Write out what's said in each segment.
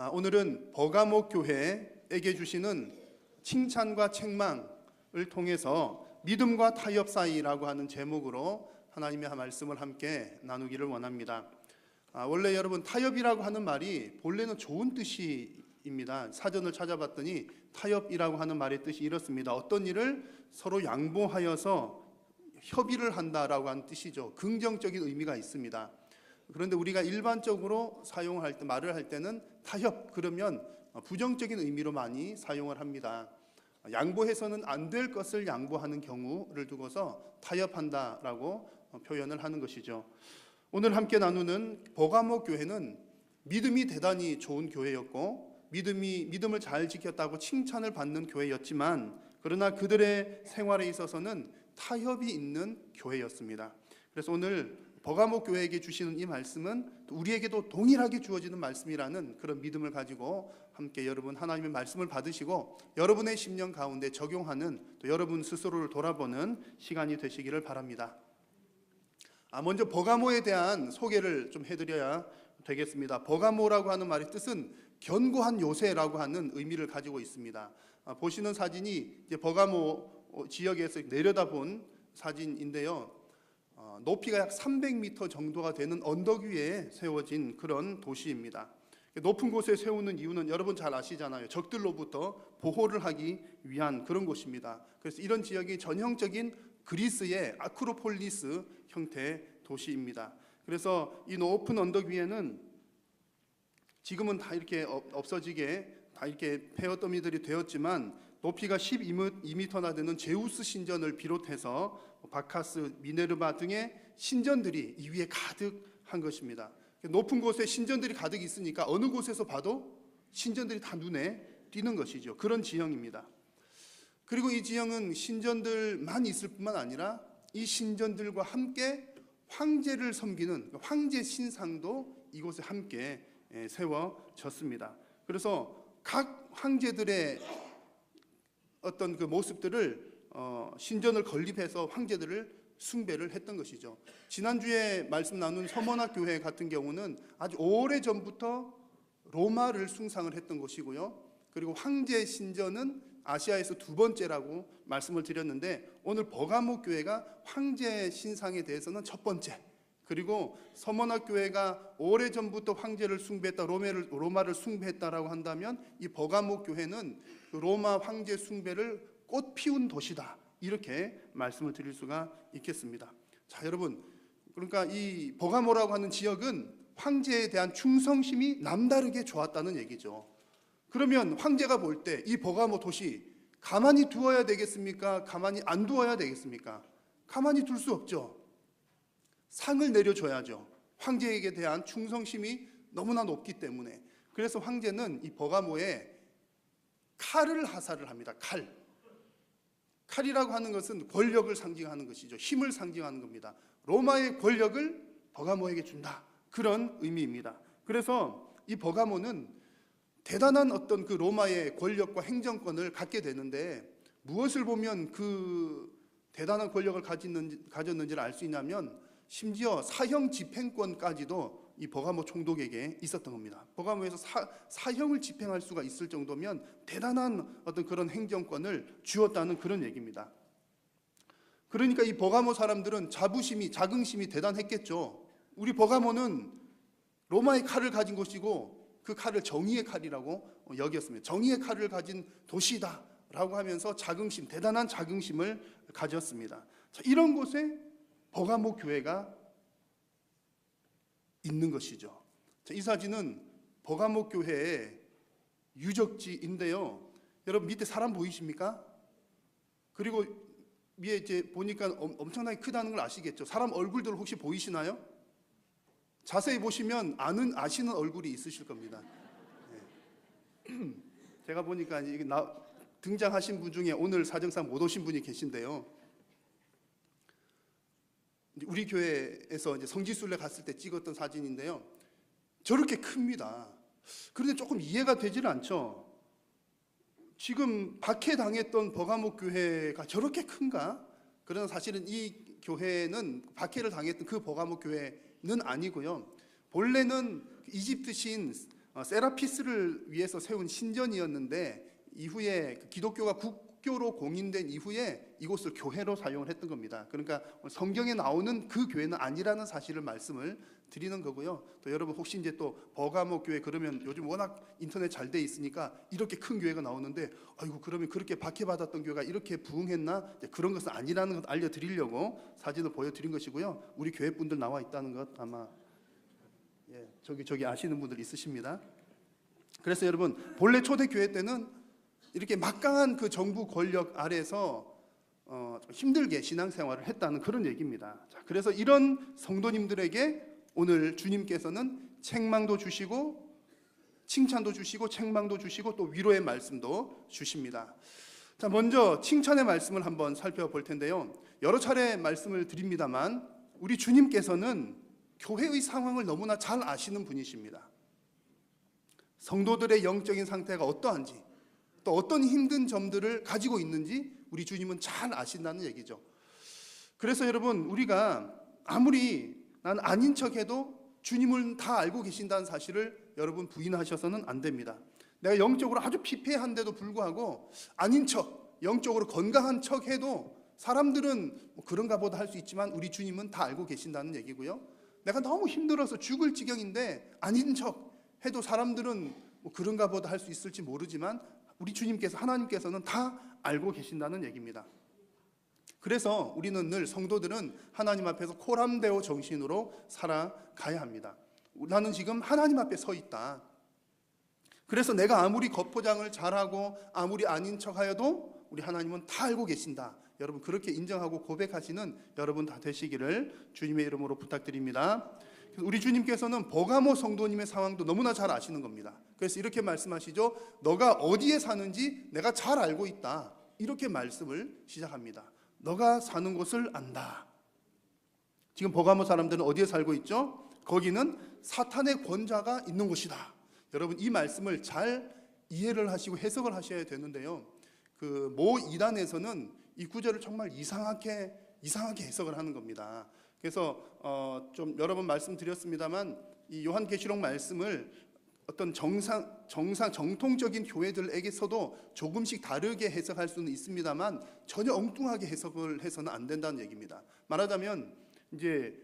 오늘은 버가모 교회에게 주시는 칭찬과 책망을 통해서 믿음과 타협 사이라고 하는 제목으로 하나님의 말씀을 함께 나누기를 원합니다. 원래 여러분 타협이라고 하는 말이 본래는 좋은 뜻입니다. 사전을 찾아봤더니 타협이라고 하는 말의 뜻이 이렇습니다. 어떤 일을 서로 양보하여서 협의를 한다라고 하는 뜻이죠. 긍정적인 의미가 있습니다. 그런데 우리가 일반적으로 사용할 때, 말을 할 때는 타협 그러면 부정적인 의미로 많이 사용을 합니다. 양보해서는 안 될 것을 양보하는 경우를 두고서 타협한다라고 표현을 하는 것이죠. 오늘 함께 나누는 버가모 교회는 믿음이 대단히 좋은 교회였고 믿음을 잘 지켰다고 칭찬을 받는 교회였지만, 그러나 그들의 생활에 있어서는 타협이 있는 교회였습니다. 그래서 오늘 버가모 교회에게 주시는 이 말씀은 우리에게도 동일하게 주어지는 말씀이라는 그런 믿음을 가지고 함께 여러분 하나님의 말씀을 받으시고 여러분의 심령 가운데 적용하는, 또 여러분 스스로를 돌아보는 시간이 되시기를 바랍니다. 먼저 버가모에 대한 소개를 좀 해드려야 되겠습니다. 버가모라고 하는 말의 뜻은 견고한 요새라고 하는 의미를 가지고 있습니다. 보시는 사진이 이제 버가모 지역에서 내려다본 사진인데요. 높이가 약 300m 정도가 되는 언덕 위에 세워진 그런 도시입니다. 높은 곳에 세우는 이유는 여러분 잘 아시잖아요. 적들로부터 보호를 하기 위한 그런 곳입니다. 그래서 이런 지역이 전형적인 그리스의 아크로폴리스 형태의 도시입니다. 그래서 이 높은 언덕 위에는 지금은 다 이렇게 없어지게 다 이렇게 폐허더미들이 되었지만 높이가 12m나 되는 제우스 신전을 비롯해서 바카스, 미네르바 등의 신전들이 이 위에 가득한 것입니다. 높은 곳에 신전들이 가득 있으니까 어느 곳에서 봐도 신전들이 다 눈에 띄는 것이죠. 그런 지형입니다. 그리고 이 지형은 신전들만 있을 뿐만 아니라 이 신전들과 함께 황제를 섬기는 황제 신상도 이곳에 함께 세워졌습니다. 그래서 각 황제들의 어떤 그 모습들을 신전을 건립해서 황제들을 숭배를 했던 것이죠. 지난주에 말씀 나눈 서머나 교회 같은 경우는 아주 오래전부터 로마를 숭상을 했던 곳이고요. 그리고 황제 신전은 아시아에서 두 번째라고 말씀을 드렸는데, 오늘 버가모 교회가 황제 신상에 대해서는 첫 번째, 그리고 서머나 교회가 오래전부터 황제를 숭배했다, 로마를 숭배했다라고 한다면 이 버가모 교회는 그 로마 황제 숭배를 꽃 피운 도시다, 이렇게 말씀을 드릴 수가 있겠습니다. 자, 여러분, 그러니까 이 버가모라고 하는 지역은 황제에 대한 충성심이 남다르게 좋았다는 얘기죠. 그러면 황제가 볼 때 이 버가모 도시 가만히 두어야 되겠습니까? 가만히 안 두어야 되겠습니까? 가만히 둘 수 없죠. 상을 내려줘야죠. 황제에게 대한 충성심이 너무나 높기 때문에. 그래서 황제는 이 버가모에 칼을 하사를 합니다. 칼이라고 하는 것은 권력을 상징하는 것이죠. 힘을 상징하는 겁니다. 로마의 권력을 버가모에게 준다, 그런 의미입니다. 그래서 이 버가모는 대단한 어떤 그 로마의 권력과 행정권을 갖게 되는데, 무엇을 보면 그 대단한 권력을 가졌는지를 알 수 있냐면 심지어 사형 집행권까지도 이 버가모 총독에게 있었던 겁니다. 버가모에서 사형을 집행할 수가 있을 정도면 대단한 어떤 그런 행정권을 주었다는 그런 얘기입니다. 그러니까 이 버가모 사람들은 자긍심이 대단했겠죠. 우리 버가모는 로마의 칼을 가진 곳이고 그 칼을 정의의 칼이라고 여겼습니다. 정의의 칼을 가진 도시다 라고 하면서 대단한 자긍심을 가졌습니다. 자, 이런 곳에 버가모 교회가 있는 것이죠. 자, 이 사진은 버가모 교회의 유적지인데요. 여러분 밑에 사람 보이십니까? 그리고 위에 이제 보니까 엄청나게 크다는 걸 아시겠죠? 사람 얼굴들 혹시 보이시나요? 자세히 보시면 아시는 얼굴이 있으실 겁니다. 네. 제가 보니까 이게 등장하신 분 중에 오늘 사정상 못 오신 분이 계신데요. 우리 교회에서 이제 성지순례 갔을 때 찍었던 사진인데요. 저렇게 큽니다. 그런데 조금 이해가 되질 않죠. 지금 박해당했던 버가모 교회가 저렇게 큰가? 그러나 사실은 이 교회는 박해를 당했던 그 버가모 교회는 아니고요. 본래는 이집트 신 세라피스를 위해서 세운 신전이었는데 이후에 기독교가 국교로 공인된 이후에 이곳을 교회로 사용을 했던 겁니다. 그러니까 성경에 나오는 그 교회는 아니라는 사실을 말씀을 드리는 거고요. 또 여러분 혹시 이제 또 버가모 교회 그러면 요즘 워낙 인터넷 잘 돼 있으니까 이렇게 큰 교회가 나오는데 아이고 그러면 그렇게 박해받았던 교회가 이렇게 부흥했나? 그런 것은 아니라는 것 알려드리려고 사진을 보여드린 것이고요. 우리 교회 분들 나와 있다는 것 아마 저기 아시는 분들 있으십니다. 그래서 여러분 본래 초대교회 때는 이렇게 막강한 그 정부 권력 아래서 힘들게 신앙생활을 했다는 그런 얘기입니다. 자, 그래서 이런 성도님들에게 오늘 주님께서는 책망도 주시고 칭찬도 주시고 책망도 주시고 또 위로의 말씀도 주십니다. 자, 먼저 칭찬의 말씀을 한번 살펴볼 텐데요. 여러 차례 말씀을 드립니다만 우리 주님께서는 교회의 상황을 너무나 잘 아시는 분이십니다. 성도들의 영적인 상태가 어떠한지 또 어떤 힘든 점들을 가지고 있는지 우리 주님은 잘 아신다는 얘기죠. 그래서 여러분 우리가 아무리 난 아닌 척해도 주님을 다 알고 계신다는 사실을 여러분 부인하셔서는 안 됩니다. 내가 영적으로 아주 피폐한데도 불구하고 아닌 척, 영적으로 건강한 척해도 사람들은 뭐 그런가 보다 할 수 있지만 우리 주님은 다 알고 계신다는 얘기고요. 내가 너무 힘들어서 죽을 지경인데 아닌 척 해도 사람들은 뭐 그런가 보다 할 수 있을지 모르지만 우리 주님께서 하나님께서는 다 알고 계신다는 얘기입니다. 그래서 우리는 늘 성도들은 하나님 앞에서 코람데오 정신으로 살아가야 합니다. 나는 지금 하나님 앞에 서 있다. 그래서 내가 아무리 겉포장을 잘하고 아무리 아닌 척하여도 우리 하나님은 다 알고 계신다. 여러분 그렇게 인정하고 고백하시는 여러분 다 되시기를 주님의 이름으로 부탁드립니다. 우리 주님께서는 버가모 성도님의 상황도 너무나 잘 아시는 겁니다. 그래서 이렇게 말씀하시죠. 너가 어디에 사는지 내가 잘 알고 있다. 이렇게 말씀을 시작합니다. 너가 사는 곳을 안다. 지금 버가모 사람들은 어디에 살고 있죠? 거기는 사탄의 권좌가 있는 곳이다. 여러분 이 말씀을 잘 이해를 하시고 해석을 하셔야 되는데요. 그 모 이단에서는 이 구절을 정말 이상하게 해석을 하는 겁니다. 그래서 좀 여러 번 말씀드렸습니다만 이 요한계시록 말씀을 어떤 정통적인 교회들에게서도 조금씩 다르게 해석할 수는 있습니다만 전혀 엉뚱하게 해석을 해서는 안 된다는 얘기입니다. 말하자면 이제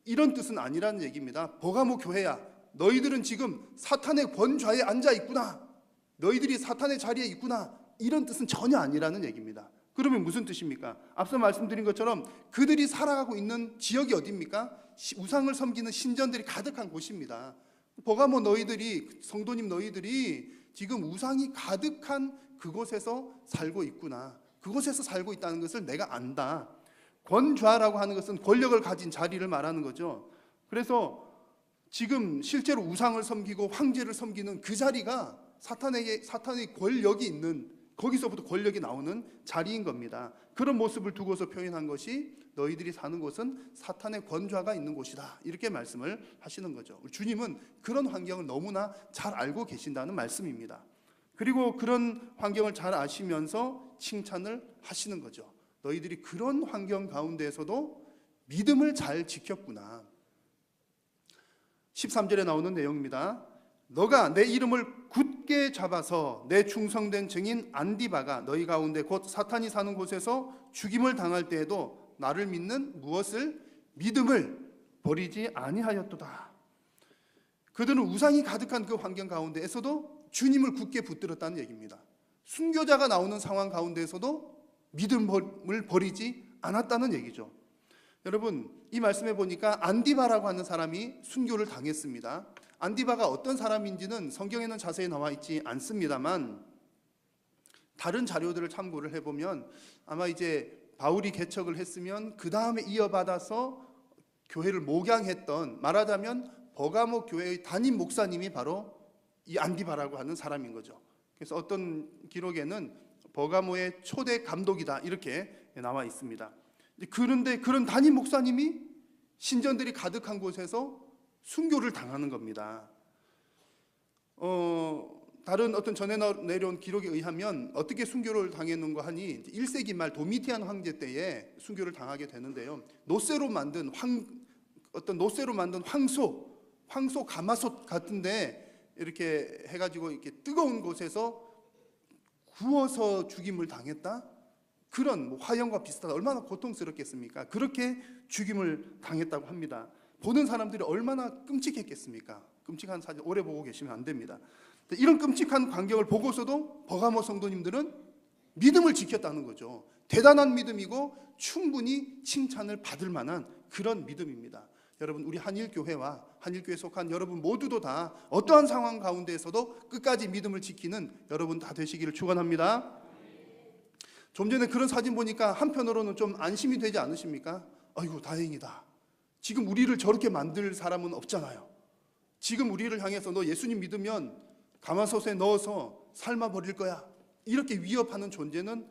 이런 뜻은 아니라는 얘기입니다. 버가모 교회야, 너희들은 지금 사탄의 권좌에 앉아 있구나. 너희들이 사탄의 자리에 있구나. 이런 뜻은 전혀 아니라는 얘기입니다. 그러면 무슨 뜻입니까? 앞서 말씀드린 것처럼 그들이 살아가고 있는 지역이 어디입니까? 우상을 섬기는 신전들이 가득한 곳입니다. 버가모 너희들이, 성도님 너희들이 지금 우상이 가득한 그곳에서 살고 있구나. 그곳에서 살고 있다는 것을 내가 안다. 권좌라고 하는 것은 권력을 가진 자리를 말하는 거죠. 그래서 지금 실제로 우상을 섬기고 황제를 섬기는 그 자리가 사탄의 권력이 있는, 거기서부터 권력이 나오는 자리인 겁니다. 그런 모습을 두고서 표현한 것이 너희들이 사는 곳은 사탄의 권좌가 있는 곳이다. 이렇게 말씀을 하시는 거죠. 주님은 그런 환경을 너무나 잘 알고 계신다는 말씀입니다. 그리고 그런 환경을 잘 아시면서 칭찬을 하시는 거죠. 너희들이 그런 환경 가운데에서도 믿음을 잘 지켰구나. 13절에 나오는 내용입니다. 너가 내 이름을 굳게 잡아서 내 충성된 증인 안디바가 너희 가운데 곧 사탄이 사는 곳에서 죽임을 당할 때에도 나를 믿는 무엇을 믿음을 버리지 아니하였도다. 그들은 우상이 가득한 그 환경 가운데에서도 주님을 굳게 붙들었다는 얘기입니다. 순교자가 나오는 상황 가운데에서도 믿음을 버리지 않았다는 얘기죠. 여러분 이 말씀에 보니까 안디바라고 하는 사람이 순교를 당했습니다. 안디바가 어떤 사람인지는 성경에는 자세히 나와 있지 않습니다만 다른 자료들을 참고를 해보면 아마 이제 바울이 개척을 했으면 그 다음에 이어받아서 교회를 목양했던, 말하자면 버가모 교회의 담임 목사님이 바로 이 안디바라고 하는 사람인 거죠. 그래서 어떤 기록에는 버가모의 초대 감독이다 이렇게 나와 있습니다. 그런데 그런 담임 목사님이 신전들이 가득한 곳에서 순교를 당하는 겁니다. 다른 어떤 전해 내려온 기록에 의하면 어떻게 순교를 당했는가 하니 1세기 말 도미티안 황제 때에 순교를 당하게 되는데요. 노쇠로 만든 황소 가마솥 같은데 이렇게 해가지고 이렇게 뜨거운 곳에서 구워서 죽임을 당했다? 그런 뭐 화형과 비슷하다. 얼마나 고통스럽겠습니까? 그렇게 죽임을 당했다고 합니다. 보는 사람들이 얼마나 끔찍했겠습니까? 끔찍한 사진 오래 보고 계시면 안 됩니다. 이런 끔찍한 광경을 보고서도 버가모 성도님들은 믿음을 지켰다는 거죠. 대단한 믿음이고 충분히 칭찬을 받을 만한 그런 믿음입니다. 여러분, 우리 한일교회와 한일교회에 속한 여러분 모두도 다 어떠한 상황 가운데에서도 끝까지 믿음을 지키는 여러분 다 되시기를 축원합니다. 좀 전에 그런 사진 보니까 한편으로는 좀 안심이 되지 않으십니까? 아이고, 다행이다. 지금 우리를 저렇게 만들 사람은 없잖아요. 지금 우리를 향해서 너 예수님 믿으면 가마솥에 넣어서 삶아 버릴 거야, 이렇게 위협하는 존재는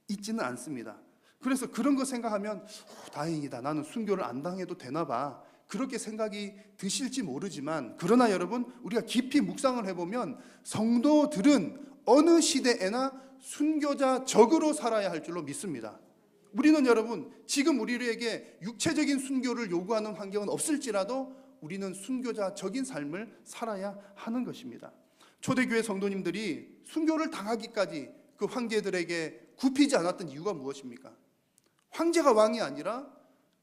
있지는 않습니다. 그래서 그런 거 생각하면 다행이다, 나는 순교를 안 당해도 되나 봐, 그렇게 생각이 드실지 모르지만, 그러나 여러분, 우리가 깊이 묵상을 해보면 성도들은 어느 시대에나 순교자적으로 살아야 할 줄로 믿습니다. 우리는 여러분, 지금 우리에게 육체적인 순교를 요구하는 환경은 없을지라도 우리는 순교자적인 삶을 살아야 하는 것입니다. 초대교회 성도님들이 순교를 당하기까지 그 황제들에게 굽히지 않았던 이유가 무엇입니까? 황제가 왕이 아니라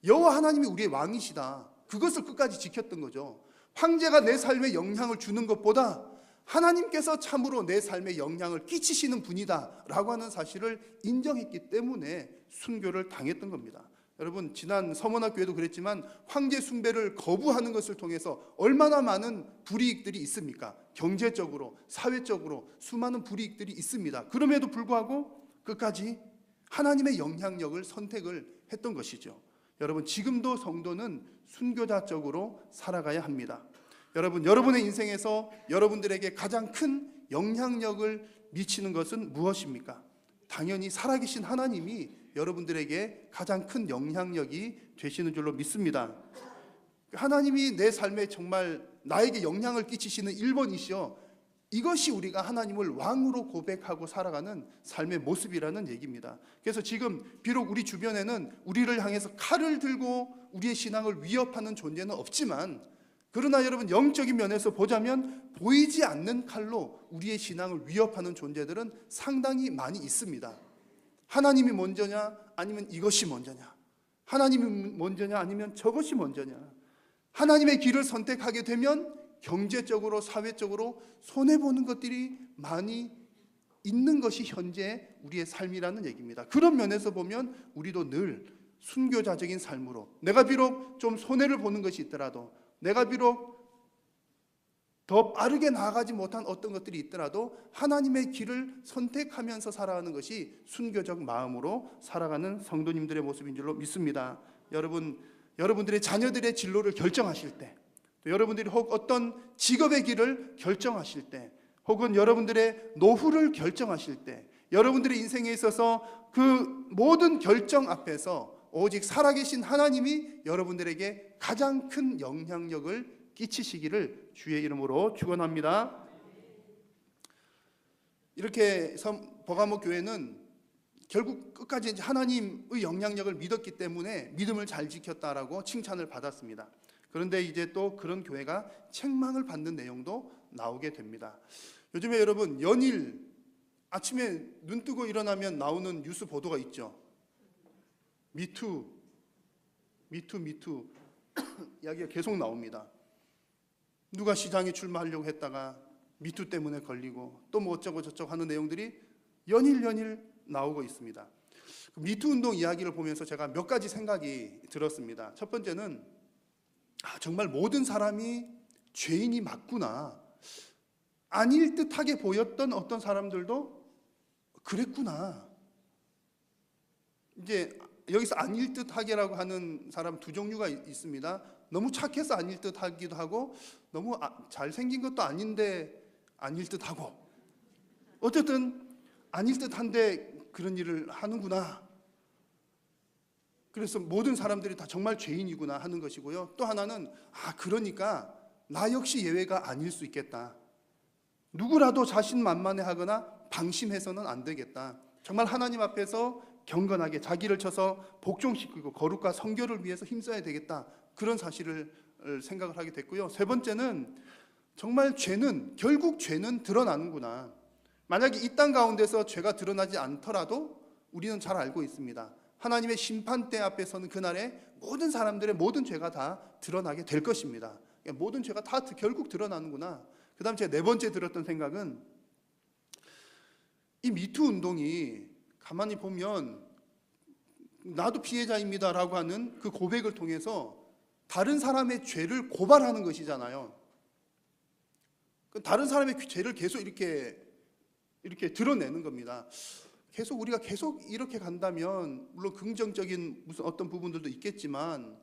여호와 하나님이 우리의 왕이시다, 그것을 끝까지 지켰던 거죠. 황제가 내 삶에 영향을 주는 것보다 하나님께서 참으로 내 삶에 영향을 끼치시는 분이다 라고 하는 사실을 인정했기 때문에 순교를 당했던 겁니다. 여러분, 지난 서문학교에도 그랬지만 황제 숭배를 거부하는 것을 통해서 얼마나 많은 불이익들이 있습니까? 경제적으로, 사회적으로 수많은 불이익들이 있습니다. 그럼에도 불구하고 끝까지 하나님의 영향력을 선택을 했던 것이죠. 여러분, 지금도 성도는 순교자적으로 살아가야 합니다. 여러분, 여러분의 인생에서 여러분들에게 가장 큰 영향력을 미치는 것은 무엇입니까? 당연히 살아계신 하나님이 여러분들에게 가장 큰 영향력이 되시는 줄로 믿습니다. 하나님이 내 삶에 정말 나에게 영향을 끼치시는 1번이시여, 이것이 우리가 하나님을 왕으로 고백하고 살아가는 삶의 모습이라는 얘기입니다. 그래서 지금 비록 우리 주변에는 우리를 향해서 칼을 들고 우리의 신앙을 위협하는 존재는 없지만, 그러나 여러분, 영적인 면에서 보자면 보이지 않는 칼로 우리의 신앙을 위협하는 존재들은 상당히 많이 있습니다. 하나님이 먼저냐 아니면 이것이 먼저냐, 하나님이 먼저냐 아니면 저것이 먼저냐, 하나님의 길을 선택하게 되면 경제적으로 사회적으로 손해보는 것들이 많이 있는 것이 현재 우리의 삶이라는 얘기입니다. 그런 면에서 보면 우리도 늘 순교자적인 삶으로, 내가 비록 좀 손해를 보는 것이 있더라도, 내가 비록 더 빠르게 나아가지 못한 어떤 것들이 있더라도 하나님의 길을 선택하면서 살아가는 것이 순교적 마음으로 살아가는 성도님들의 모습인 줄로 믿습니다. 여러분들의 자녀들의 진로를 결정하실 때, 또 여러분들이 혹 어떤 직업의 길을 결정하실 때, 혹은 여러분들의 노후를 결정하실 때, 여러분들의 인생에 있어서 그 모든 결정 앞에서 오직 살아계신 하나님이 여러분들에게 가장 큰 영향력을 끼치시기를 주의 이름으로 축원합니다. 이렇게 버가모 교회는 결국 끝까지 하나님의 영향력을 믿었기 때문에 믿음을 잘 지켰다라고 칭찬을 받았습니다. 그런데 이제 또 그런 교회가 책망을 받는 내용도 나오게 됩니다. 요즘에 여러분, 연일 아침에 눈 뜨고 일어나면 나오는 뉴스 보도가 있죠. 미투 이야기가 계속 나옵니다. 누가 시장에 출마하려고 했다가 미투 때문에 걸리고 또 뭐 어쩌고 저쩌고 하는 내용들이 연일 나오고 있습니다. 미투 운동 이야기를 보면서 제가 몇 가지 생각이 들었습니다. 첫 번째는 정말 모든 사람이 죄인이 맞구나, 아닐 듯하게 보였던 어떤 사람들도 그랬구나. 이제 여기서 아닐 듯하게라고 하는 사람 두 종류가 있습니다. 너무 착해서 아닐 듯하기도 하고, 너무 잘생긴 것도 아닌데 아닐 듯하고, 어쨌든 아닐 듯한데 그런 일을 하는구나. 그래서 모든 사람들이 다 정말 죄인이구나 하는 것이고요. 또 하나는 그러니까 나 역시 예외가 아닐 수 있겠다. 누구라도 자신만만해하거나 방심해서는 안 되겠다. 정말 하나님 앞에서 경건하게 자기를 쳐서 복종시키고 거룩과 성결을 위해서 힘써야 되겠다. 그런 사실을 생각을 하게 됐고요. 세 번째는 정말 결국 죄는 드러나는구나. 만약에 이 땅 가운데서 죄가 드러나지 않더라도 우리는 잘 알고 있습니다. 하나님의 심판대 앞에서는 그날에 모든 사람들의 모든 죄가 다 드러나게 될 것입니다. 모든 죄가 다 결국 드러나는구나. 그 다음 제가 네 번째 들었던 생각은, 이 미투 운동이 가만히 보면 나도 피해자입니다라고 하는 그 고백을 통해서 다른 사람의 죄를 고발하는 것이잖아요. 다른 사람의 죄를 계속 이렇게 드러내는 겁니다. 우리가 계속 이렇게 간다면 물론 긍정적인 무슨 어떤 부분들도 있겠지만,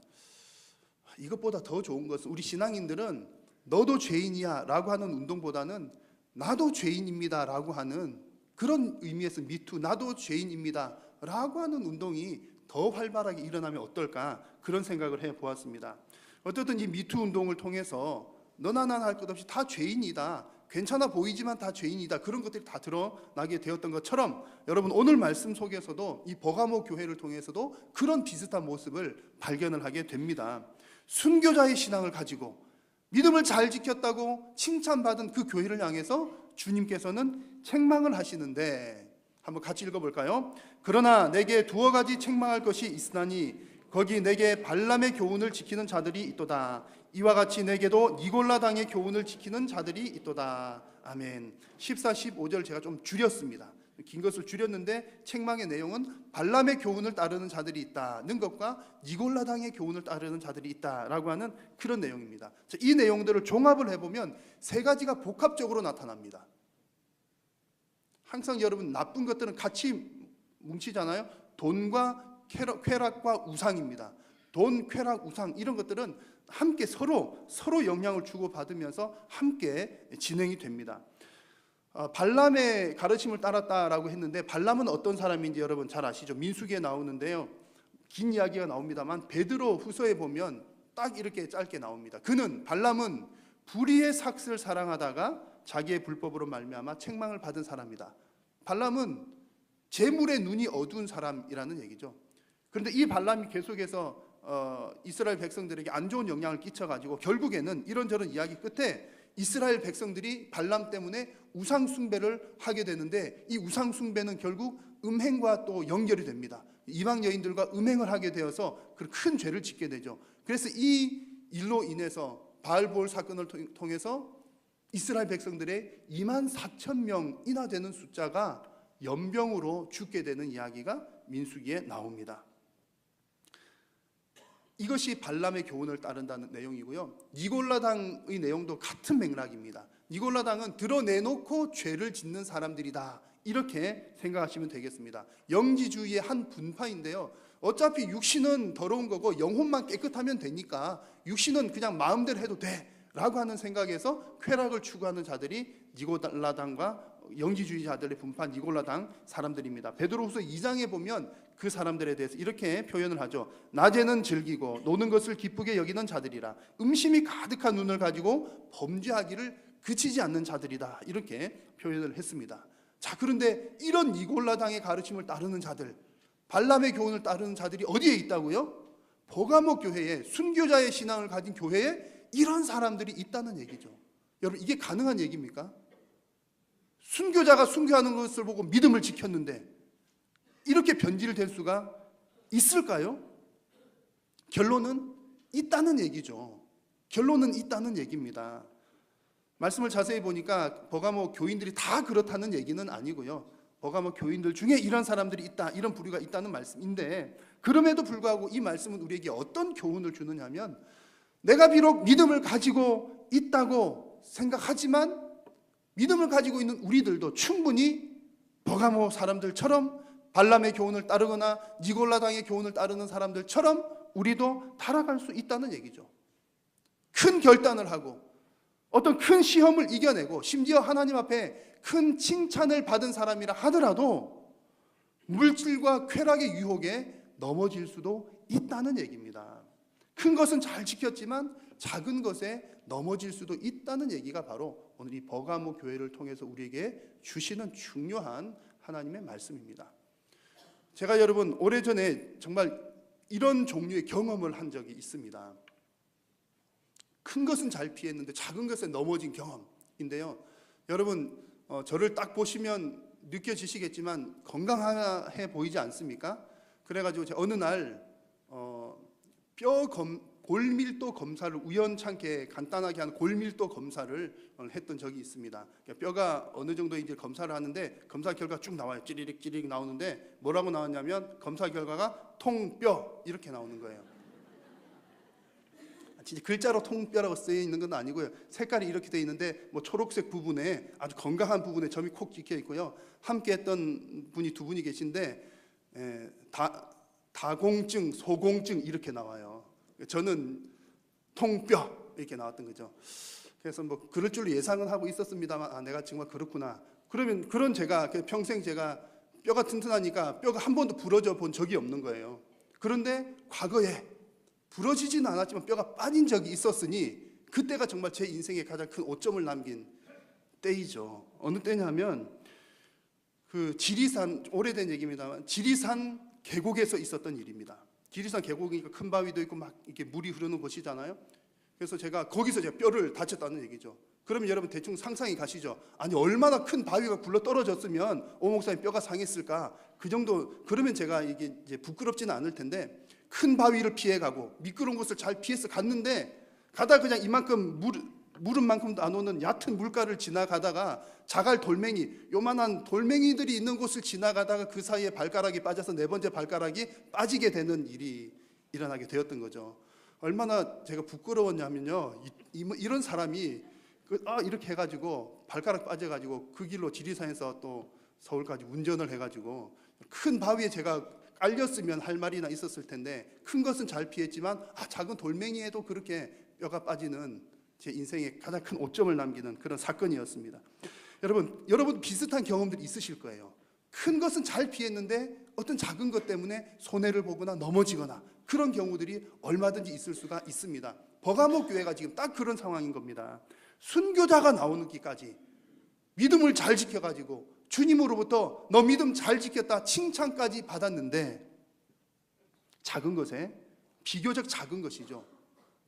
이것보다 더 좋은 것은 우리 신앙인들은 너도 죄인이야 라고 하는 운동보다는 나도 죄인입니다 라고 하는 그런 의미에서 미투, 나도 죄인입니다 라고 하는 운동이 더 활발하게 일어나면 어떨까, 그런 생각을 해보았습니다. 어쨌든 이 미투 운동을 통해서 너나 나나 할 것 없이 다 죄인이다, 괜찮아 보이지만 다 죄인이다, 그런 것들이 다 드러나게 되었던 것처럼, 여러분 오늘 말씀 속에서도 이 버가모 교회를 통해서도 그런 비슷한 모습을 발견을 하게 됩니다. 순교자의 신앙을 가지고 믿음을 잘 지켰다고 칭찬받은 그 교회를 향해서 주님께서는 책망을 하시는데, 한번 같이 읽어볼까요? 그러나 내게 두어 가지 책망할 것이 있으나니 거기 내게 발람의 교훈을 지키는 자들이 있도다. 이와 같이 내게도 니골라 당의 교훈을 지키는 자들이 있도다. 아멘. 14, 15절 제가 좀 줄였습니다. 긴 것을 줄였는데 책망의 내용은 발람의 교훈을 따르는 자들이 있다는 것과 니골라 당의 교훈을 따르는 자들이 있다라고 하는 그런 내용입니다. 이 내용들을 종합을 해보면 세 가지가 복합적으로 나타납니다. 항상 여러분 나쁜 것들은 같이 뭉치잖아요. 돈과 쾌락과 우상입니다. 돈, 쾌락, 우상 이런 것들은 함께 서로 영향을 주고받으면서 함께 진행이 됩니다. 발람의 가르침을 따랐다라고 했는데, 발람은 어떤 사람인지 여러분 잘 아시죠? 민수기에 나오는데요. 긴 이야기가 나옵니다만 베드로 후서에 보면 딱 이렇게 짧게 나옵니다. 발람은 불의의 삭슬을 사랑하다가 자기의 불법으로 말미암아 책망을 받은 사람이다. 발람은 재물의 눈이 어두운 사람이라는 얘기죠. 그런데 이 발람이 계속해서 이스라엘 백성들에게 안 좋은 영향을 끼쳐가지고 결국에는 이런저런 이야기 끝에 이스라엘 백성들이 발람 때문에 우상 숭배를 하게 되는데, 이 우상 숭배는 결국 음행과 또 연결이 됩니다. 이방 여인들과 음행을 하게 되어서 큰 죄를 짓게 되죠. 그래서 이 일로 인해서 바알볼 사건을 통해서 이스라엘 백성들의 24,000명이나 되는 숫자가 연병으로 죽게 되는 이야기가 민수기에 나옵니다. 이것이 발람의 교훈을 따른다는 내용이고요. 니골라당의 내용도 같은 맥락입니다. 니골라당은 드러내놓고 죄를 짓는 사람들이다, 이렇게 생각하시면 되겠습니다. 영지주의의 한 분파인데요. 어차피 육신은 더러운 거고 영혼만 깨끗하면 되니까 육신은 그냥 마음대로 해도 돼 라고 하는 생각에서 쾌락을 추구하는 자들이 니골라당과 영지주의자들의 분파 니골라당 사람들입니다. 베드로후서 2장에 보면 그 사람들에 대해서 이렇게 표현을 하죠. 낮에는 즐기고 노는 것을 기쁘게 여기는 자들이라. 음심이 가득한 눈을 가지고 범죄하기를 그치지 않는 자들이다, 이렇게 표현을 했습니다. 자, 그런데 이런 니골라당의 가르침을 따르는 자들, 발람의 교훈을 따르는 자들이 어디에 있다고요? 버가모 교회에, 순교자의 신앙을 가진 교회에 이런 사람들이 있다는 얘기죠. 여러분, 이게 가능한 얘기입니까? 순교자가 순교하는 것을 보고 믿음을 지켰는데 이렇게 변질될 수가 있을까요? 결론은 있다는 얘기죠. 결론은 있다는 얘기입니다. 말씀을 자세히 보니까 버가모 교인들이 다 그렇다는 얘기는 아니고요. 버가모 교인들 중에 이런 사람들이 있다, 이런 부류가 있다는 말씀인데, 그럼에도 불구하고 이 말씀은 우리에게 어떤 교훈을 주느냐면, 내가 비록 믿음을 가지고 있다고 생각하지만 믿음을 가지고 있는 우리들도 충분히 버가모 사람들처럼 발람의 교훈을 따르거나 니골라당의 교훈을 따르는 사람들처럼 우리도 타락할 수 있다는 얘기죠. 큰 결단을 하고 어떤 큰 시험을 이겨내고 심지어 하나님 앞에 큰 칭찬을 받은 사람이라 하더라도 물질과 쾌락의 유혹에 넘어질 수도 있다는 얘기입니다. 큰 것은 잘 지켰지만 작은 것에 넘어질 수도 있다는 얘기가 바로 오늘 이 버가모 교회를 통해서 우리에게 주시는 중요한 하나님의 말씀입니다. 제가 여러분 오래전에 정말 이런 종류의 경험을 한 적이 있습니다. 큰 것은 잘 피했는데 작은 것에 넘어진 경험인데요. 여러분 저를 딱 보시면 느껴지시겠지만 건강해 보이지 않습니까? 그래가지고 제가 어느 날 골밀도 검사를 우연찮게 간단하게 한 골밀도 검사를 했던 적이 있습니다. 뼈가 어느 정도 이제 검사를 하는데 검사 결과 쭉 나와요. 찌리릭 나오는데 뭐라고 나왔냐면 검사 결과가 통뼈 이렇게 나오는 거예요. 진짜 글자로 통뼈라고 쓰여 있는 건 아니고요. 색깔이 이렇게 돼 있는데 뭐 초록색 부분에 아주 건강한 부분에 점이 콕 찍혀 있고요. 함께했던 분이 두 분이 계신데 다공증, 소공증 이렇게 나와요. 저는 통뼈 이렇게 나왔던 거죠. 그래서 뭐 그럴 줄 예상은 하고 있었습니다만 내가 정말 그렇구나. 그러면 그런 제가 평생 제가 뼈가 튼튼하니까 뼈가 한 번도 부러져 본 적이 없는 거예요. 그런데 과거에 부러지진 않았지만 뼈가 빠진 적이 있었으니 그때가 정말 제 인생에 가장 큰 오점을 남긴 때이죠. 어느 때냐면 그 지리산, 오래된 얘기입니다만 지리산 계곡에서 있었던 일입니다. 지리산 계곡이니까 큰 바위도 있고 막 이렇게 물이 흐르는 곳이잖아요. 그래서 제가 거기서 제가 뼈를 다쳤다는 얘기죠. 그러면 여러분 대충 상상이 가시죠. 아니 얼마나 큰 바위가 굴러 떨어졌으면 오 목사님 뼈가 상했을까? 그 정도 그러면 제가 이게 이제 부끄럽지는 않을 텐데 큰 바위를 피해가고 미끄러운 곳을 잘 피해서 갔는데 가다 그냥 이만큼 무릎만큼도 안 오는 얕은 물가를 지나가다가 자갈 돌멩이 요만한 돌멩이들이 있는 곳을 지나가다가 그 사이에 발가락이 빠져서 네 번째 발가락이 빠지게 되는 일이 일어나게 되었던 거죠. 얼마나 제가 부끄러웠냐면요. 이런 사람이 이렇게 해가지고 발가락 빠져가지고 그 길로 지리산에서 또 서울까지 운전을 해가지고 큰 바위에 제가 깔렸으면 할 말이나 있었을 텐데 큰 것은 잘 피했지만 작은 돌멩이에도 그렇게 뼈가 빠지는 제 인생에 가장 큰 오점을 남기는 그런 사건이었습니다. 여러분 비슷한 경험들이 있으실 거예요. 큰 것은 잘 피했는데 어떤 작은 것 때문에 손해를 보거나 넘어지거나 그런 경우들이 얼마든지 있을 수가 있습니다. 버가모 교회가 지금 딱 그런 상황인 겁니다. 순교자가 나오는 기까지 믿음을 잘 지켜가지고 주님으로부터 너 믿음 잘 지켰다 칭찬까지 받았는데 작은 것에 비교적 작은 것이죠.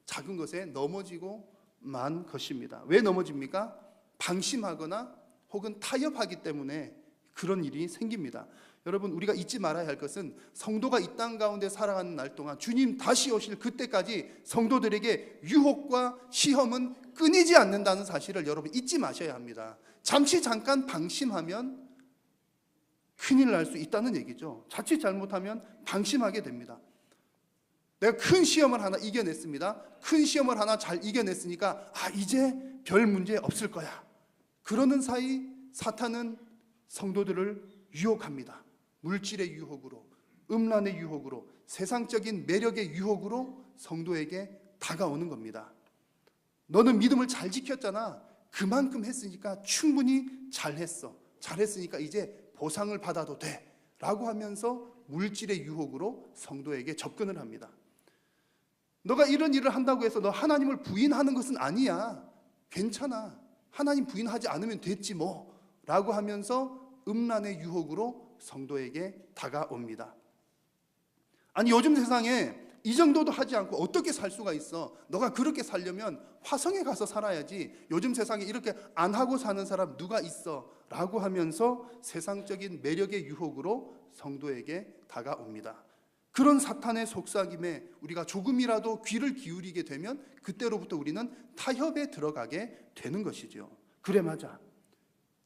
작은 것에 넘어지고 만 것입니다. 왜 넘어집니까? 방심하거나 혹은 타협하기 때문에 그런 일이 생깁니다. 여러분 우리가 잊지 말아야 할 것은 성도가 이 땅 가운데 살아가는 날 동안 주님 다시 오실 그때까지 성도들에게 유혹과 시험은 끊이지 않는다는 사실을 여러분 잊지 마셔야 합니다. 잠깐 방심하면 큰일 날 수 있다는 얘기죠. 자칫 잘못하면 방심하게 됩니다. 내가 큰 시험을 하나 이겨냈습니다. 큰 시험을 하나 잘 이겨냈으니까 이제 별 문제 없을 거야. 그러는 사이 사탄은 성도들을 유혹합니다. 물질의 유혹으로, 음란의 유혹으로, 세상적인 매력의 유혹으로 성도에게 다가오는 겁니다. 너는 믿음을 잘 지켰잖아. 그만큼 했으니까 충분히 잘했어. 잘했으니까 이제 보상을 받아도 돼. 라고 하면서 물질의 유혹으로 성도에게 접근을 합니다. 너가 이런 일을 한다고 해서 너 하나님을 부인하는 것은 아니야. 괜찮아. 하나님 부인하지 않으면 됐지 뭐. 라고 하면서 음란의 유혹으로 성도에게 다가옵니다. 아니 요즘 세상에 이 정도도 하지 않고 어떻게 살 수가 있어? 너가 그렇게 살려면 화성에 가서 살아야지. 요즘 세상에 이렇게 안 하고 사는 사람 누가 있어? 라고 하면서 세상적인 매력의 유혹으로 성도에게 다가옵니다. 그런 사탄의 속삭임에 우리가 조금이라도 귀를 기울이게 되면 그때로부터 우리는 타협에 들어가게 되는 것이죠. 그래 맞아.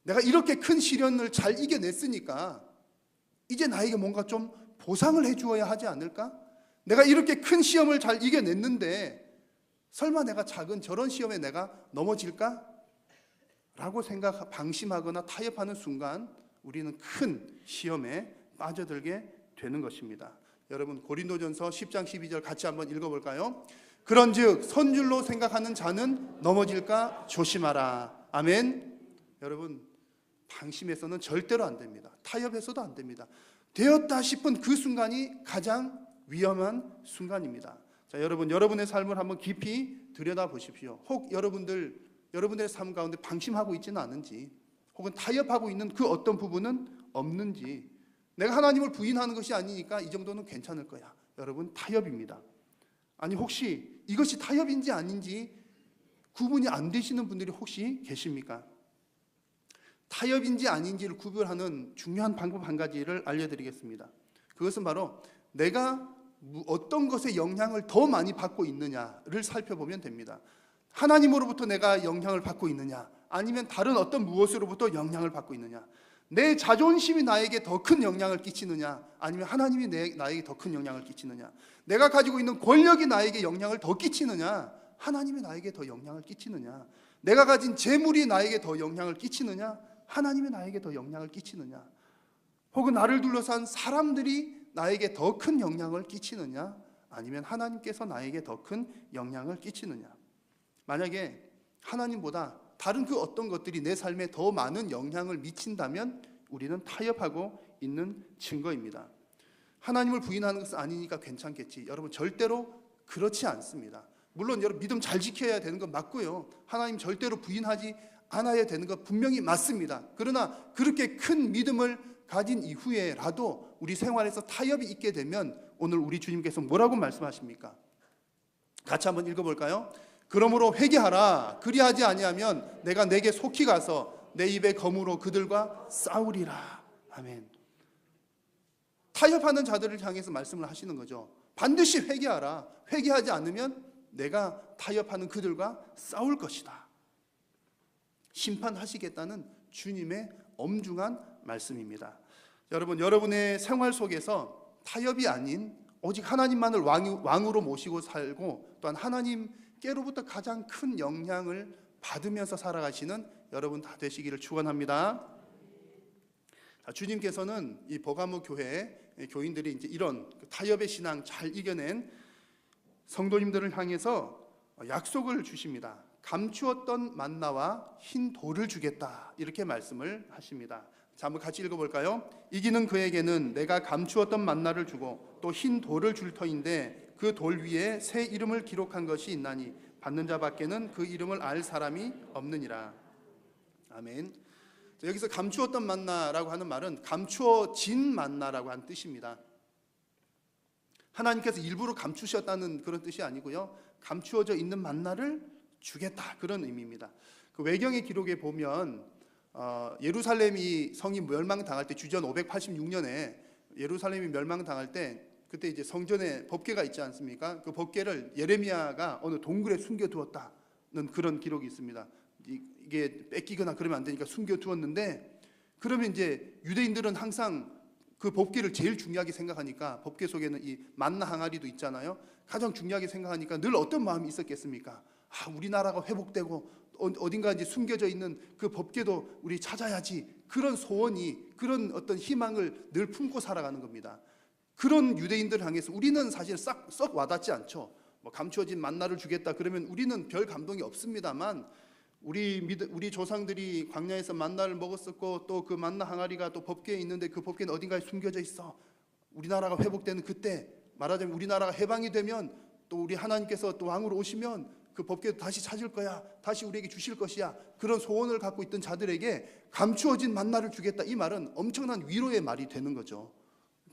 내가 이렇게 큰 시련을 잘 이겨냈으니까 이제 나에게 뭔가 좀 보상을 해주어야 하지 않을까? 내가 이렇게 큰 시험을 잘 이겨냈는데 설마 내가 작은 저런 시험에 내가 넘어질까? 라고 방심하거나 타협하는 순간 우리는 큰 시험에 빠져들게 되는 것입니다. 여러분 고린도전서 10장 12절 같이 한번 읽어볼까요? 그런즉 선줄로 생각하는 자는 넘어질까 조심하라. 아멘. 여러분 방심해서는 절대로 안 됩니다. 타협해서도 안 됩니다. 되었다 싶은 그 순간이 가장 위험한 순간입니다. 자, 여러분의 삶을 한번 깊이 들여다보십시오. 혹 여러분들의 삶 가운데 방심하고 있지는 않은지, 혹은 타협하고 있는 그 어떤 부분은 없는지. 내가 하나님을 부인하는 것이 아니니까 이 정도는 괜찮을 거야. 여러분 타협입니다. 아니 혹시 이것이 타협인지 아닌지 구분이 안 되시는 분들이 혹시 계십니까? 타협인지 아닌지를 구별하는 중요한 방법 한 가지를 알려드리겠습니다. 그것은 바로 내가 어떤 것에 영향을 더 많이 받고 있느냐를 살펴보면 됩니다. 하나님으로부터 내가 영향을 받고 있느냐, 아니면 다른 어떤 무엇으로부터 영향을 받고 있느냐, 내 자존심이 나에게 더 큰 영향을 끼치느냐, 아니면 하나님이 나에게 더 큰 영향을 끼치느냐, 내가 가지고 있는 권력이 나에게 영향을 더 끼치느냐, 하나님이 나에게 더 영향을 끼치느냐, 내가 가진 재물이 나에게 더 영향을 끼치느냐, 하나님이 나에게 더 영향을 끼치느냐, 혹은 나를 둘러싼 사람들이 나에게 더 큰 영향을 끼치느냐, 아니면 하나님께서 나에게 더 큰 영향을 끼치느냐. 만약에 하나님보다 다른 그 어떤 것들이 내 삶에 더 많은 영향을 미친다면 우리는 타협하고 있는 증거입니다. 하나님을 부인하는 것은 아니니까 괜찮겠지. 여러분, 절대로 그렇지 않습니다. 물론 여러분 믿음 잘 지켜야 되는 건 맞고요. 하나님 절대로 부인하지 않아야 되는 것 분명히 맞습니다. 그러나 그렇게 큰 믿음을 가진 이후에라도 우리 생활에서 타협이 있게 되면 오늘 우리 주님께서 뭐라고 말씀하십니까? 같이 한번 읽어볼까요? 그러므로 회개하라. 그리하지 아니하면 내가 내게 속히 가서 내 입의 검으로 그들과 싸우리라. 아멘. 타협하는 자들을 향해서 말씀을 하시는 거죠. 반드시 회개하라. 회개하지 않으면 내가 타협하는 그들과 싸울 것이다. 심판하시겠다는 주님의 엄중한 말씀입니다. 여러분, 여러분의 생활 속에서 타협이 아닌 오직 하나님만을 왕으로 모시고 살고 또한 하나님께로부터 가장 큰 영향을 받으면서 살아가시는 여러분 다 되시기를 축원합니다. 주님께서는 이 버가모 교회 교인들이 이제 이런 타협의 신앙 잘 이겨낸 성도님들을 향해서 약속을 주십니다. 감추었던 만나와 흰 돌을 주겠다, 이렇게 말씀을 하십니다. 자, 한번 같이 읽어볼까요? 이기는 그에게는 내가 감추었던 만나를 주고 또 흰 돌을 줄 터인데 그 돌 위에 새 이름을 기록한 것이 있나니 받는 자밖에는 그 이름을 알 사람이 없느니라. 아멘. 자, 여기서 감추었던 만나라고 하는 말은 감추어진 만나라고 하는 뜻입니다. 하나님께서 일부러 감추셨다는 그런 뜻이 아니고요, 감추어져 있는 만나를 주겠다, 그런 의미입니다. 그 외경의 기록에 보면 예루살렘이 성이 멸망당할 때 주전 586년에 예루살렘이 멸망당할 때 그때 이제 성전에 법궤가 있지 않습니까? 그 법궤를 예레미야가 어느 동굴에 숨겨두었다는 그런 기록이 있습니다. 이게 뺏기거나 그러면 안 되니까 숨겨두었는데, 그러면 이제 유대인들은 항상 그 법궤를 제일 중요하게 생각하니까, 법궤 속에는 이 만나 항아리도 있잖아요. 가장 중요하게 생각하니까 늘 어떤 마음이 있었겠습니까? 우리나라가 회복되고 어딘가 이제 숨겨져 있는 그 법궤도 우리 찾아야지, 그런 소원이, 그런 어떤 희망을 늘 품고 살아가는 겁니다. 그런 유대인들 향해서 우리는 사실 썩 와닿지 않죠. 뭐 감추어진 만나를 주겠다 그러면 우리는 별 감동이 없습니다만, 우리 조상들이 광야에서 만나를 먹었었고 또 그 만나 항아리가 또 법궤에 있는데 그 법궤는 어딘가에 숨겨져 있어. 우리나라가 회복되는 그때, 말하자면 우리나라가 해방이 되면 또 우리 하나님께서 또 왕으로 오시면 그 법궤도 다시 찾을 거야, 다시 우리에게 주실 것이야, 그런 소원을 갖고 있던 자들에게 감추어진 만나를 주겠다, 이 말은 엄청난 위로의 말이 되는 거죠.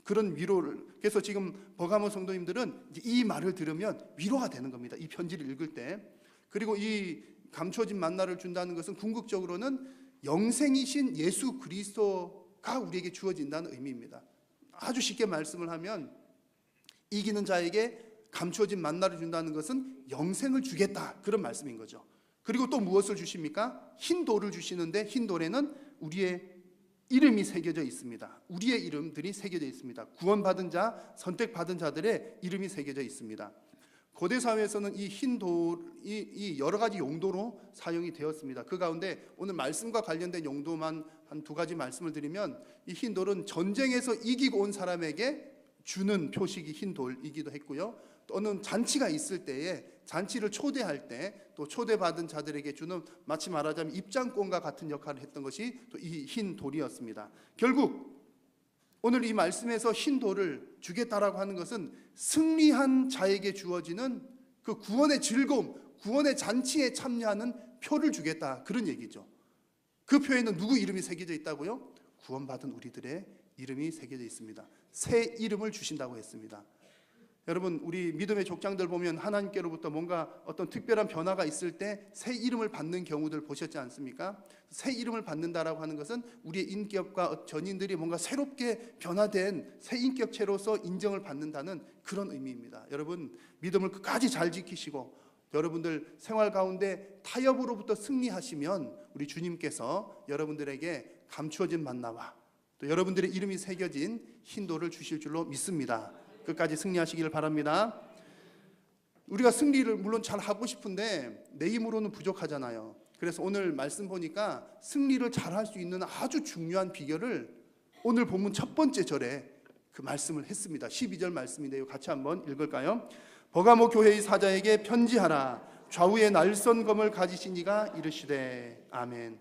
그런 위로를, 그래서 지금 버가모 성도님들은 이 말을 들으면 위로가 되는 겁니다, 이 편지를 읽을 때. 그리고 이 감추어진 만나를 준다는 것은 궁극적으로는 영생이신 예수 그리스도가 우리에게 주어진다는 의미입니다. 아주 쉽게 말씀을 하면 이기는 자에게 감추어진 만나를 준다는 것은 영생을 주겠다, 그런 말씀인 거죠. 그리고 또 무엇을 주십니까? 흰 돌을 주시는데 흰 돌에는 우리의 이름이 새겨져 있습니다. 우리의 이름들이 새겨져 있습니다. 구원받은 자, 선택받은 자들의 이름이 새겨져 있습니다. 고대 사회에서는 이 흰 돌이 여러 가지 용도로 사용이 되었습니다. 그 가운데 오늘 말씀과 관련된 용도만 한 두 가지 말씀을 드리면, 이 흰 돌은 전쟁에서 이기고 온 사람에게 주는 표식이 흰 돌이기도 했고요, 또는 잔치가 있을 때에 잔치를 초대할 때 또 초대받은 자들에게 주는, 마치 말하자면 입장권과 같은 역할을 했던 것이 또 이 흰 돌이었습니다. 결국 오늘 이 말씀에서 흰 돌을 주겠다라고 하는 것은 승리한 자에게 주어지는 그 구원의 즐거움, 구원의 잔치에 참여하는 표를 주겠다, 그런 얘기죠. 그 표에는 누구 이름이 새겨져 있다고요? 구원받은 우리들의 이름이 새겨져 있습니다. 새 이름을 주신다고 했습니다. 여러분, 우리 믿음의 족장들 보면 하나님께로부터 뭔가 어떤 특별한 변화가 있을 때 새 이름을 받는 경우들 보셨지 않습니까? 새 이름을 받는다라고 하는 것은 우리의 인격과 전인들이 뭔가 새롭게 변화된 새 인격체로서 인정을 받는다는 그런 의미입니다. 여러분, 믿음을 끝까지 잘 지키시고 여러분들 생활 가운데 타협으로부터 승리하시면 우리 주님께서 여러분들에게 감추어진 만나와 또 여러분들의 이름이 새겨진 흰돌을 주실 줄로 믿습니다. 끝까지 승리하시기를 바랍니다. 우리가 승리를 물론 잘 하고 싶은데 내 힘으로는 부족하잖아요. 그래서 오늘 말씀 보니까 승리를 잘 할 수 있는 아주 중요한 비결을 오늘 본문 첫 번째 절에 그 말씀을 했습니다. 12절 말씀인데요, 같이 한번 읽을까요? 버가모 교회의 사자에게 편지하라. 좌우에 날선 검을 가지신 이가 이르시되. 아멘.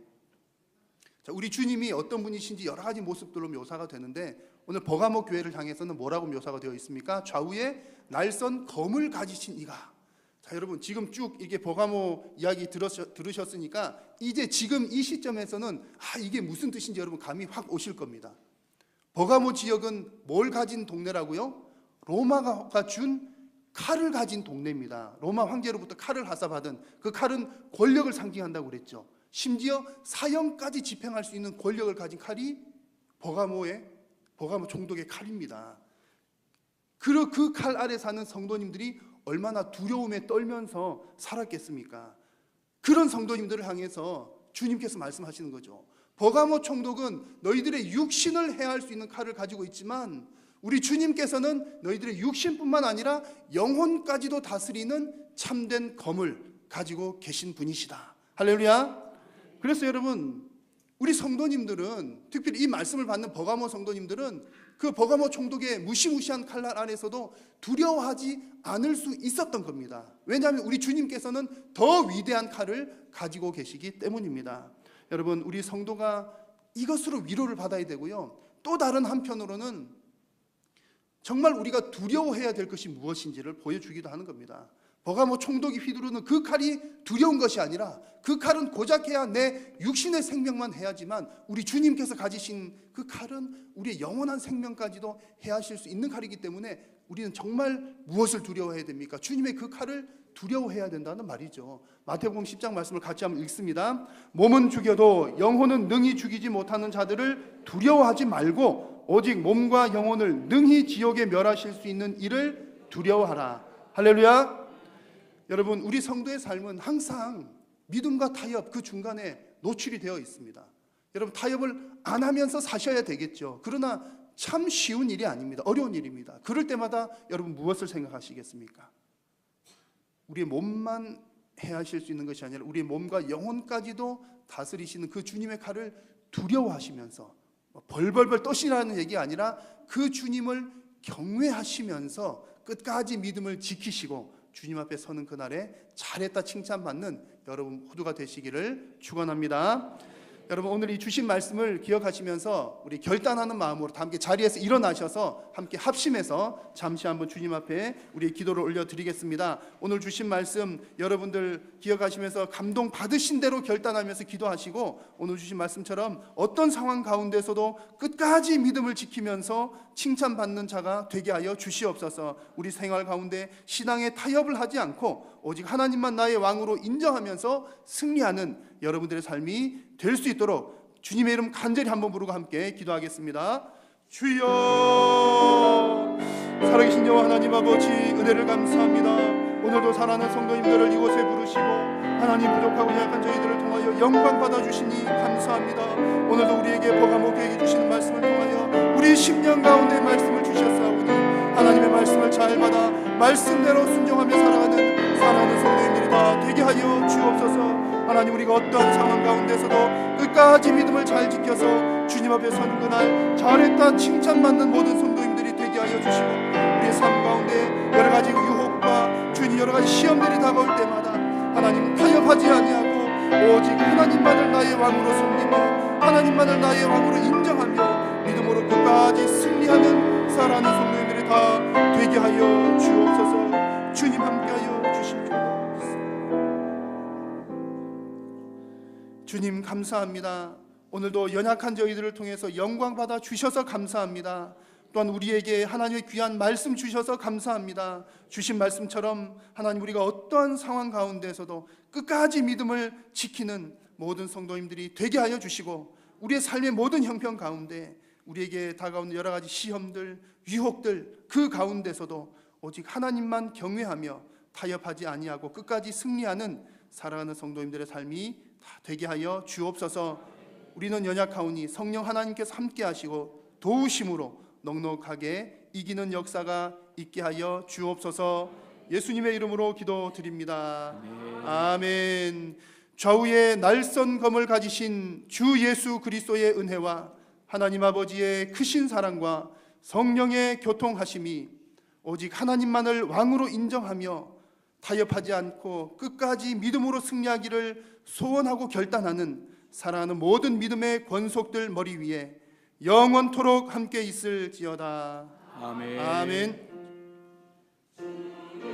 자, 우리 주님이 어떤 분이신지 여러 가지 모습들로 묘사가 되는데 오늘 버가모 교회를 향해서는 뭐라고 묘사가 되어 있습니까? 좌우에 날선 검을 가지신 이가. 자, 여러분, 지금 쭉 이게 버가모 이야기 들으셨으니까 이제 지금 이 시점에서는 이게 무슨 뜻인지 여러분 감이 확 오실 겁니다. 버가모 지역은 뭘 가진 동네라고요? 로마가 준 칼을 가진 동네입니다. 로마 황제로부터 칼을 하사받은 그 칼은 권력을 상징한다고 그랬죠. 심지어 사형까지 집행할 수 있는 권력을 가진 칼이 버가모 총독의 칼입니다. 그 칼 아래 사는 성도님들이 얼마나 두려움에 떨면서 살았겠습니까? 그런 성도님들을 향해서 주님께서 말씀하시는 거죠. 버가모 총독은 너희들의 육신을 해할 수 있는 칼을 가지고 있지만 우리 주님께서는 너희들의 육신뿐만 아니라 영혼까지도 다스리는 참된 검을 가지고 계신 분이시다. 할렐루야. 그래서 여러분, 우리 성도님들은, 특별히 이 말씀을 받는 버가모 성도님들은 그 버가모 총독의 무시무시한 칼 안에서도 두려워하지 않을 수 있었던 겁니다. 왜냐하면 우리 주님께서는 더 위대한 칼을 가지고 계시기 때문입니다. 여러분, 우리 성도가 이것으로 위로를 받아야 되고요, 또 다른 한편으로는 정말 우리가 두려워해야 될 것이 무엇인지를 보여주기도 하는 겁니다. 버가모 총독이 휘두르는 그 칼이 두려운 것이 아니라 그 칼은 고작 해야 내 육신의 생명만 해야지만 우리 주님께서 가지신 그 칼은 우리의 영원한 생명까지도 해하실 수 있는 칼이기 때문에 우리는 정말 무엇을 두려워해야 됩니까? 주님의 그 칼을 두려워해야 된다는 말이죠. 마태복음 10장 말씀을 같이 한번 읽습니다. 몸은 죽여도 영혼은 능히 죽이지 못하는 자들을 두려워하지 말고 오직 몸과 영혼을 능히 지옥에 멸하실 수 있는 이를 두려워하라. 할렐루야. 여러분, 우리 성도의 삶은 항상 믿음과 타협 그 중간에 노출이 되어 있습니다. 여러분, 타협을 안 하면서 사셔야 되겠죠. 그러나 참 쉬운 일이 아닙니다. 어려운 일입니다. 그럴 때마다 여러분 무엇을 생각하시겠습니까? 우리의 몸만 해하실 수 있는 것이 아니라 우리의 몸과 영혼까지도 다스리시는 그 주님의 칼을 두려워하시면서 벌벌벌 떠시라는 얘기가 아니라 그 주님을 경외하시면서 끝까지 믿음을 지키시고 주님 앞에 서는 그날에 잘했다 칭찬받는 여러분 모두가 되시기를 축원합니다. 여러분, 오늘 이 주신 말씀을 기억하시면서 우리 결단하는 마음으로 다 함께 자리에서 일어나셔서 함께 합심해서 잠시 한번 주님 앞에 우리의 기도를 올려드리겠습니다. 오늘 주신 말씀 여러분들 기억하시면서 감동 받으신 대로 결단하면서 기도하시고 오늘 주신 말씀처럼 어떤 상황 가운데서도 끝까지 믿음을 지키면서 칭찬받는 자가 되게 하여 주시옵소서. 우리 생활 가운데 신앙의 타협을 하지 않고 오직 하나님만 나의 왕으로 인정하면서 승리하는 여러분들의 삶이 될 수 있도록 주님의 이름 간절히 한번 부르고 함께 기도하겠습니다. 주여, 살아계신 여호와 하나님 아버지, 은혜를 감사합니다. 오늘도 사랑하는 성도님들을 이곳에 부르시고 하나님 부족하고 약한 저희들을 통하여 영광 받아주시니 감사합니다. 오늘도 우리에게 버가모교에게 주시는 말씀을 통하여 우리 심령 가운데 말씀을 주셨사오니 하나님의 말씀을 잘 받아 말씀대로 순종하며 살아가는 사랑하는 성도님들이 다 되게 하여 주옵소서. 하나님, 우리가 어떤 상황 가운데서도 끝까지 믿음을 잘 지켜서 주님 앞에 서는 그날 잘했다 칭찬받는 모든 성도님들이 되게 하여 주시고 우리의 삶 가운데 여러 가지 유혹과 주님 여러 가지 시험들이 다가올 때마다 하나님 타협하지 아니하고 오직 하나님만을 나의 왕으로 섬기며 하나님만을 나의 왕으로 인정하며 믿음으로 끝까지 승리하는 사랑하는 성도님들이 다 되게 하여 주옵소서. 주님 함께하여 주십시오. 주님 감사합니다. 오늘도 연약한 저희들을 통해서 영광 받아 주셔서 감사합니다. 또한 우리에게 하나님의 귀한 말씀 주셔서 감사합니다. 주신 말씀처럼 하나님, 우리가 어떠한 상황 가운데서도 끝까지 믿음을 지키는 모든 성도님들이 되게 하여 주시고, 우리의 삶의 모든 형편 가운데 우리에게 다가오는 여러 가지 시험들, 유혹들, 그 가운데서도 오직 하나님만 경외하며 타협하지 아니하고 끝까지 승리하는 살아가는 성도님들의 삶이 다 되게 하여 주옵소서. 우리는 연약하오니 성령 하나님께서 함께 하시고 도우심으로 넉넉하게 이기는 역사가 있게 하여 주옵소서. 예수님의 이름으로 기도드립니다. 아멘. 좌우에 날선 검을 가지신 주 예수 그리스도의 은혜와 하나님 아버지의 크신 사랑과 성령의 교통하심이 오직 하나님만을 왕으로 인정하며 타협하지 않고 끝까지 믿음으로 승리하기를 소원하고 결단하는 사랑하는 모든 믿음의 권속들 머리 위에 영원토록 함께 있을지어다. 아멘. 아멘.